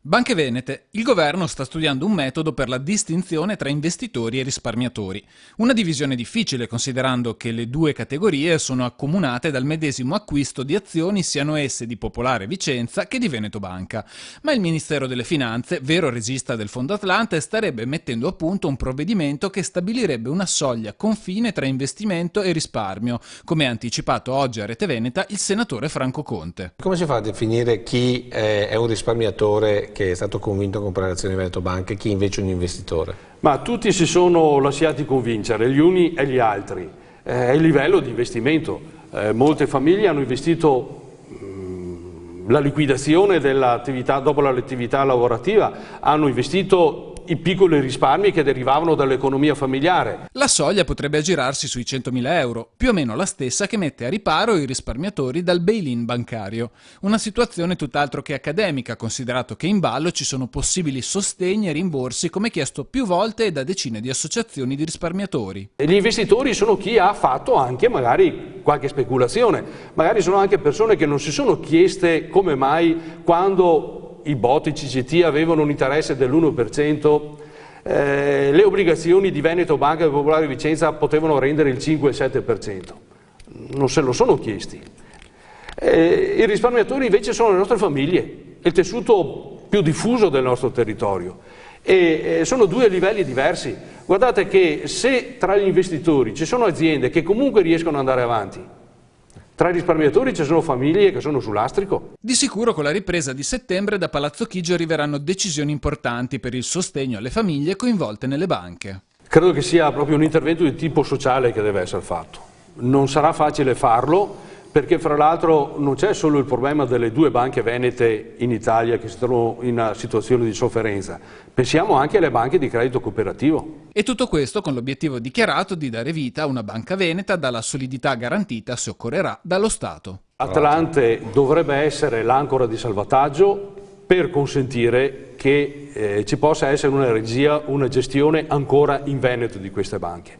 Banche Venete. Il governo sta studiando un metodo per la distinzione tra investitori e risparmiatori. Una divisione difficile considerando che le due categorie sono accomunate dal medesimo acquisto di azioni, siano esse di Popolare Vicenza che di Veneto Banca. Ma il Ministero delle Finanze, vero regista del Fondo Atlante, starebbe mettendo a punto un provvedimento che stabilirebbe una soglia confine tra investimento e risparmio, come ha anticipato oggi a Rete Veneta il senatore Franco Conte. Come si fa a definire chi è un risparmiatore che è stato convinto a comprare azioni di Veneto Banca e chi invece è un investitore? Ma tutti si sono lasciati convincere, gli uni e gli altri. È il livello di investimento. Molte famiglie hanno investito la liquidazione dell'attività dopo l'attività lavorativa, hanno investito i piccoli risparmi che derivavano dall'economia familiare. La soglia potrebbe aggirarsi sui 100.000 euro, più o meno la stessa che mette a riparo i risparmiatori dal bail-in bancario. Una situazione tutt'altro che accademica, considerato che in ballo ci sono possibili sostegni e rimborsi come chiesto più volte da decine di associazioni di risparmiatori. E gli investitori sono chi ha fatto anche magari qualche speculazione, magari sono anche persone che non si sono chieste come mai quando i BOT, i CGT avevano un interesse dell'1%, le obbligazioni di Veneto Banca e Popolare Vicenza potevano rendere il 5 e il 7%. Non se lo sono chiesti. I risparmiatori invece sono le nostre famiglie, il tessuto più diffuso del nostro territorio. E sono due livelli diversi. Guardate che se tra gli investitori ci sono aziende che comunque riescono ad andare avanti, tra i risparmiatori ci sono famiglie che sono sul lastrico. Di sicuro con la ripresa di settembre da Palazzo Chigi arriveranno decisioni importanti per il sostegno alle famiglie coinvolte nelle banche. Credo che sia proprio un intervento di tipo sociale che deve essere fatto. Non sarà facile farlo perché fra l'altro non c'è solo il problema delle due banche venete in Italia che si trovano in una situazione di sofferenza. Pensiamo anche alle banche di credito cooperativo. E tutto questo con l'obiettivo dichiarato di dare vita a una banca veneta dalla solidità garantita, se occorrerà, dallo Stato. Atlante dovrebbe essere l'ancora di salvataggio per consentire che ci possa essere una regia, una gestione ancora in Veneto di queste banche.